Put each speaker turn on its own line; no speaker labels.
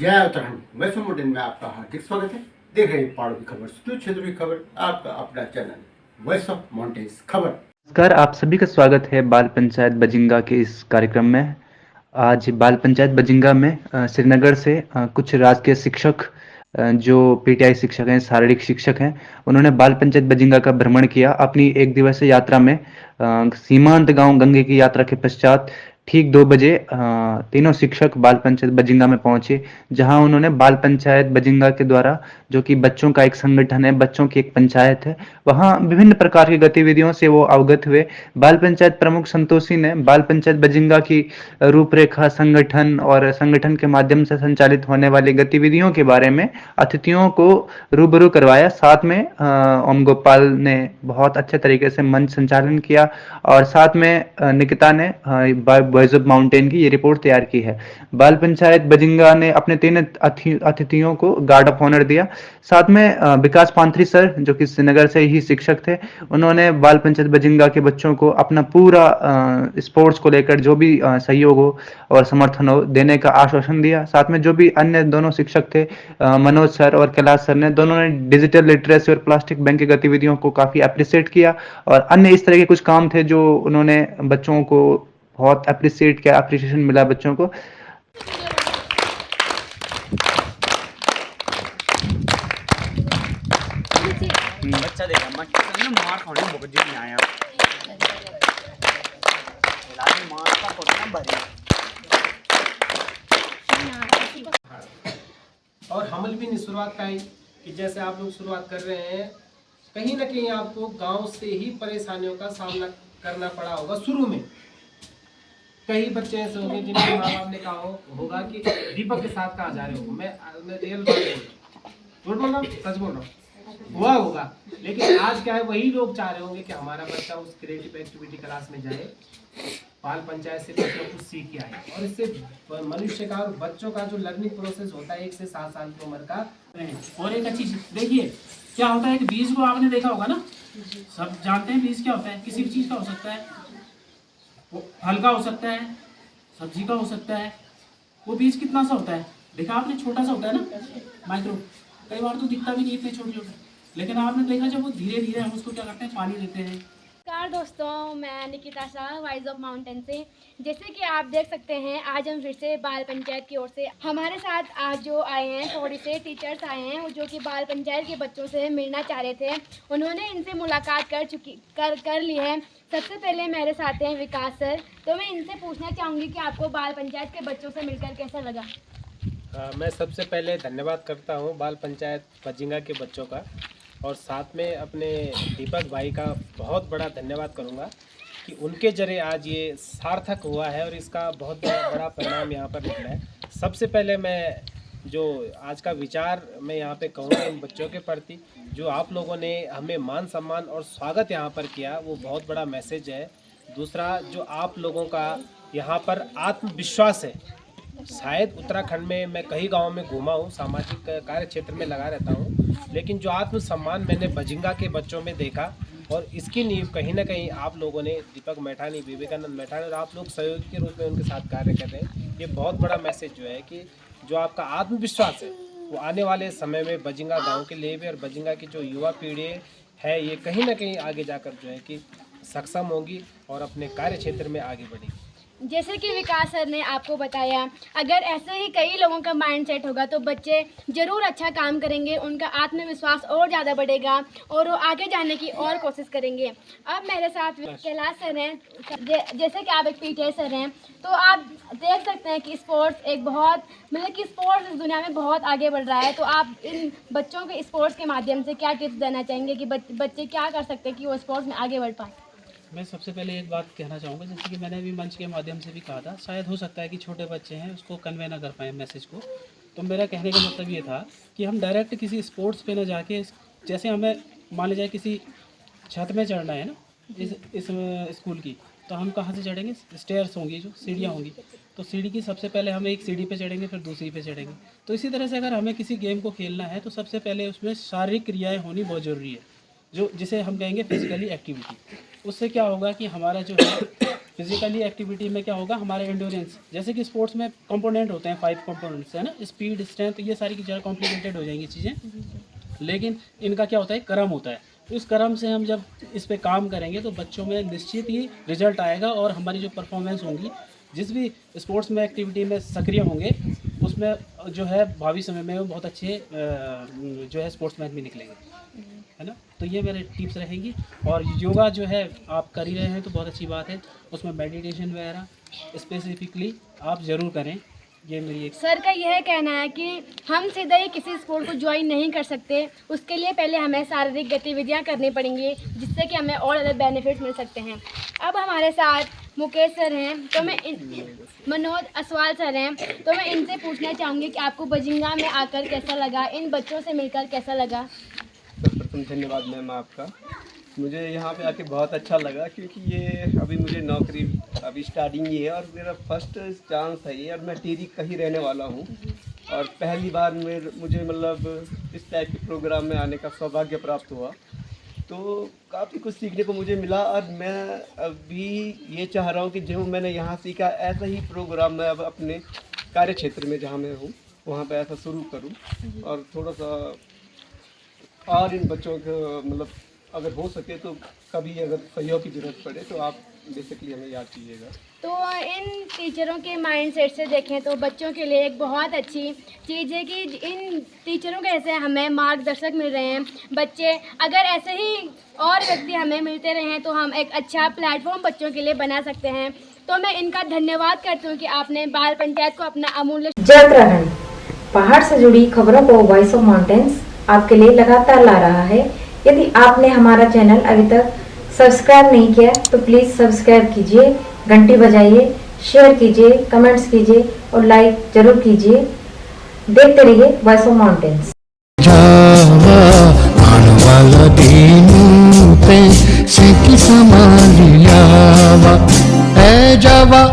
जय उत्तराखंड। मैं मोडेन में आपका हार्दिक स्वागत है। देख रहे हैं पहाड़ों की खबर, सुदूर क्षेत्रों की खबर, आपका अपना चैनल वॉइस ऑफ माउंटेन्स खबर।
नमस्कार, आप सभी का स्वागत है बाल पंचायत बजिंगा के इस कार्यक्रम में। आज बाल पंचायत बजिंगा में श्रीनगर से कुछ राजकीय शिक्षक जो पीटीआई शिक्षक हैं, शारीरिक शिक्षक हैं, उन्होंने बाल पंचायत बजिंगा का भ्रमण किया अपनी एक दिवसीय यात्रा में। सीमांत गांव गंगे की यात्रा के पश्चात ठीक 2 बजे तीनों शिक्षक बाल पंचायत बजिंगा में पहुंचे, जहां उन्होंने बाल पंचायत बजिंगा के द्वारा, जो कि बच्चों का एक संगठन है, बच्चों की एक पंचायत है, वहां विभिन्न प्रकार की गतिविधियों से वो अवगत हुए। बाल पंचायत प्रमुख संतोषी ने बाल पंचायत बजिंगा की रूपरेखा, संगठन और संगठन के माध्यम से संचालित होने वाली गतिविधियों के बारे में अतिथियों को रूबरू करवाया। साथ में ओम गोपाल ने बहुत अच्छे तरीके से मंच संचालन किया और साथ में निकिता ने वॉइस ऑफ माउंटेन की ये रिपोर्ट तैयार की है। बाल पंचायत बजिंगा ने अपने 3 अतिथियों को गार्ड ऑफ ऑनर दिया। साथ में विकास पांथरी सर, जो कि श्रीनगर से ही शिक्षक थे, उन्होंने बाल पंचायत बजिंगा के बच्चों को अपना पूरा स्पोर्ट्स को लेकर जो भी सहयोग हो और समर्थन हो देने का आश्वासन दिया। साथ में जो भी अन्य दोनों शिक्षक थे, मनोज सर और कैलाश सर ने, दोनों ने डिजिटल लिटरेसी और प्लास्टिक बैंक की गतिविधियों को काफी अप्रिशिएट किया और अन्य इस तरह के कुछ काम थे जो उन्होंने बच्चों को बहुत अप्रिशिएट किया, अप्रिशिएशन मिला बच्चों को।
बच्चा देखा मार थोड़ी बहुत जी नहीं आया मार का फोटो भरी।
और हमल भी नहीं शुरुआत का है कि जैसे आप लोग शुरुआत कर रहे हैं, कहीं ना कहीं आपको गांव से ही परेशानियों का सामना करना पड़ा होगा शुरू में। कई बच्चे ऐसे होंगे जिनके माँ बाप ने कहा होगा कि दीपक के साथ कहाँ जा रहे हो। मैं रियल बात बोल रहा हूँ, सच बोल रहा हूँ, हुआ होगा। लेकिन आज क्या है, वही लोग चाह रहे होंगे कि हमारा बच्चा उस क्रिएटिव एक्टिविटी क्लास में जाए, बाल पंचायत से बच्चों कुछ सीख के आए। और इससे मनुष्य का और बच्चों का जो लर्निंग प्रोसेस होता है 1 से 7 साल की उम्र का।
और एक अच्छी चीज देखिए क्या होता है कि बीज को आपने देखा होगा ना, सब जानते हैं बीज क्या होता है। किसी भी चीज का हो सकता है, वो फल का हो सकता है, सब्जी का हो सकता है। वो बीज कितना सा होता है देखा आपने, छोटा सा होता है ना, माइक्रो। कई बार तो दिखता भी नहीं इतने छोटे छोटे, लेकिन आपने देखा जब वो धीरे धीरे हम उसको क्या करते हैं, पानी देते हैं।
नमस्कार दोस्तों, मैं Nikita Shah, voice of mountain से। जैसे कि आप देख सकते हैं, आज हम फिर से बाल पंचायत की ओर से हमारे साथ आज जो आए हैं, थोड़ी से टीचर्स आए हैं जो कि बाल पंचायत के बच्चों से मिलना चाह रहे थे। उन्होंने इनसे मुलाकात कर ली है। सबसे पहले मेरे साथ हैं विकास सर। तो मैं इनसे पूछना चाहूँगी कि आपको बाल पंचायत के बच्चों से मिलकर कैसा लगा।
मैं सबसे पहले धन्यवाद करता हूँ बाल पंचायत बजिंगा के बच्चों का, और साथ में अपने दीपक भाई का बहुत बड़ा धन्यवाद करूँगा कि उनके जरिए आज ये सार्थक हुआ है और इसका बहुत बड़ा परिणाम यहाँ पर निकला है। सबसे पहले मैं जो आज का विचार मैं यहाँ पे कहूँगा इन बच्चों के प्रति, जो आप लोगों ने हमें मान सम्मान और स्वागत यहाँ पर किया, वो बहुत बड़ा मैसेज है। दूसरा, जो आप लोगों का यहाँ पर आत्मविश्वास है। शायद उत्तराखंड में मैं कई गाँव में घूमा हूँ, सामाजिक कार्य क्षेत्र में लगा रहता हूँ, लेकिन जो आत्मसम्मान मैंने बजिंगा के बच्चों में देखा, और इसकी नींव कहीं ना कहीं आप लोगों ने, दीपक मैठानी, विवेकानंद मैठानी, और आप लोग सहयोगी के रूप में उनके साथ कार्य कर रहे हैं। ये बहुत बड़ा मैसेज जो है कि जो आपका आत्मविश्वास है वो आने वाले समय में बजिंगा गाँव के लिए भी, और बजिंगा की जो युवा पीढ़ी है, ये कहीं ना कहीं आगे जाकर जो है कि सक्षम होगी और अपने कार्य क्षेत्र में आगे बढ़ेगी।
जैसे कि विकास सर ने आपको बताया, अगर ऐसे ही कई लोगों का माइंडसेट होगा तो बच्चे ज़रूर अच्छा काम करेंगे, उनका आत्मविश्वास और ज़्यादा बढ़ेगा और वो आगे जाने की और कोशिश करेंगे। अब मेरे साथ कैलाश सर हैं। जैसे कि आप एक पीटीआई सर हैं, तो आप देख सकते हैं कि स्पोर्ट्स एक बहुत, मतलब कि स्पोर्ट्स इस दुनिया में बहुत आगे बढ़ रहा है। तो आप इन बच्चों के स्पोर्ट्स के माध्यम से क्या टिप्स देना चाहेंगे कि बच्चे क्या कर सकते हैं कि वो स्पोर्ट्स में आगे बढ़ पाएँ।
मैं सबसे पहले एक बात कहना चाहूँगा, जैसे कि मैंने भी मंच के माध्यम से भी कहा था, शायद हो सकता है कि छोटे बच्चे हैं उसको कन्वे ना कर पाएँ मैसेज को। तो मेरा कहने का मतलब ये था कि हम डायरेक्ट किसी स्पोर्ट्स पे ना जाके, जैसे हमें मान लीजिए किसी छत में चढ़ना है ना इस स्कूल की, तो हम कहाँ से चढ़ेंगे, स्टेयर्स होंगी, जो सीढ़ियाँ होंगी, तो सीढ़ी की सबसे पहले हम एक सीढ़ी पे चढ़ेंगे, फिर दूसरी पे चढ़ेंगे। तो इसी तरह से अगर हमें किसी गेम को खेलना है तो सबसे पहले उसमें शारीरिक क्रियाएँ होनी बहुत ज़रूरी है, जो जिसे हम कहेंगे फिजिकली एक्टिविटी। उससे क्या होगा कि हमारा जो है फिजिकली एक्टिविटी में क्या होगा, हमारे एंडोरेंस, जैसे कि स्पोर्ट्स में कंपोनेंट होते हैं 5 कंपोनेंट्स है ना, स्पीड, स्ट्रेंथ, ये सारी की ज़्यादा कॉम्प्लिकेटेड हो जाएंगी चीज़ें, लेकिन इनका क्या होता है, क्रम होता है। तो इस क्रम से हम जब इस पे काम करेंगे तो बच्चों में निश्चित ही रिजल्ट आएगा और हमारी जो परफॉर्मेंस होंगी, जिस भी स्पोर्ट्स में एक्टिविटी में सक्रिय होंगे, उसमें जो है भावी समय में वो बहुत अच्छे जो है स्पोर्ट्समैन भी निकलेंगे, है ना। तो ये मेरे टिप्स रहेंगी। और योगा जो है आप कर ही रहे हैं तो बहुत अच्छी बात है, उसमें मेडिटेशन वगैरह स्पेसिफिकली आप ज़रूर करें, ये मेरी एक।
सर का यह कहना है कि हम सीधा ही किसी स्पोर्ट को ज्वाइन नहीं कर सकते, उसके लिए पहले हमें शारीरिक गतिविधियां करनी पड़ेंगी, जिससे कि हमें और ज़्यादा बेनिफिट मिल सकते हैं। अब हमारे साथ मुकेश सर हैं, तो मैं मनोज असवाल सर हैं, तो मैं इनसे पूछना चाहूँगी कि आपको बजिंगा में आकर कैसा लगा, इन बच्चों से मिलकर कैसा लगा।
सर्वप्रथम धन्यवाद मैम आपका। मुझे यहाँ पे आके बहुत अच्छा लगा, क्योंकि ये अभी मुझे नौकरी अभी स्टार्टिंग ही है और मेरा फर्स्ट चांस है ये, और मैं टिहरी का ही रहने वाला हूँ और पहली बार मुझे मतलब इस टाइप के प्रोग्राम में आने का सौभाग्य प्राप्त हुआ, तो काफ़ी कुछ सीखने को मुझे मिला। और मैं अभी ये चाह रहा हूँ कि जो मैंने यहाँ सीखा ऐसा ही प्रोग्राम मैं अब अपने कार्य क्षेत्र में जहाँ मैं हूँ वहाँ पे ऐसा शुरू करूँ, और थोड़ा सा और इन बच्चों को मतलब अगर हो सके तो कभी अगर सहयोग की ज़रूरत पड़े तो आप बेसिकली हमें याद कीजिएगा।
तो इन टीचरों के माइंडसेट से देखें तो बच्चों के लिए एक बहुत अच्छी चीज़ है कि इन टीचरों के ऐसे हमें मार्गदर्शक मिल रहे हैं। बच्चे अगर ऐसे ही और व्यक्ति हमें मिलते रहें तो हम एक अच्छा प्लेटफॉर्म बच्चों के लिए बना सकते हैं। तो मैं इनका धन्यवाद करती हूँ कि आपने बाल पंचायत को अपना अमूल्य।
जय उत्तराखंड, पहाड़ से जुड़ी खबरों को वॉइस ऑफ माउंटेन्स आपके लिए लगातार ला रहा है। यदि आपने हमारा चैनल अभी तक सब्सक्राइब नहीं किया तो प्लीज़ सब्सक्राइब कीजिए, घंटी बजाइए, शेयर कीजिए, कमेंट्स कीजिए और लाइक जरूर कीजिए। देखते रहिए voice of mountains.
A Java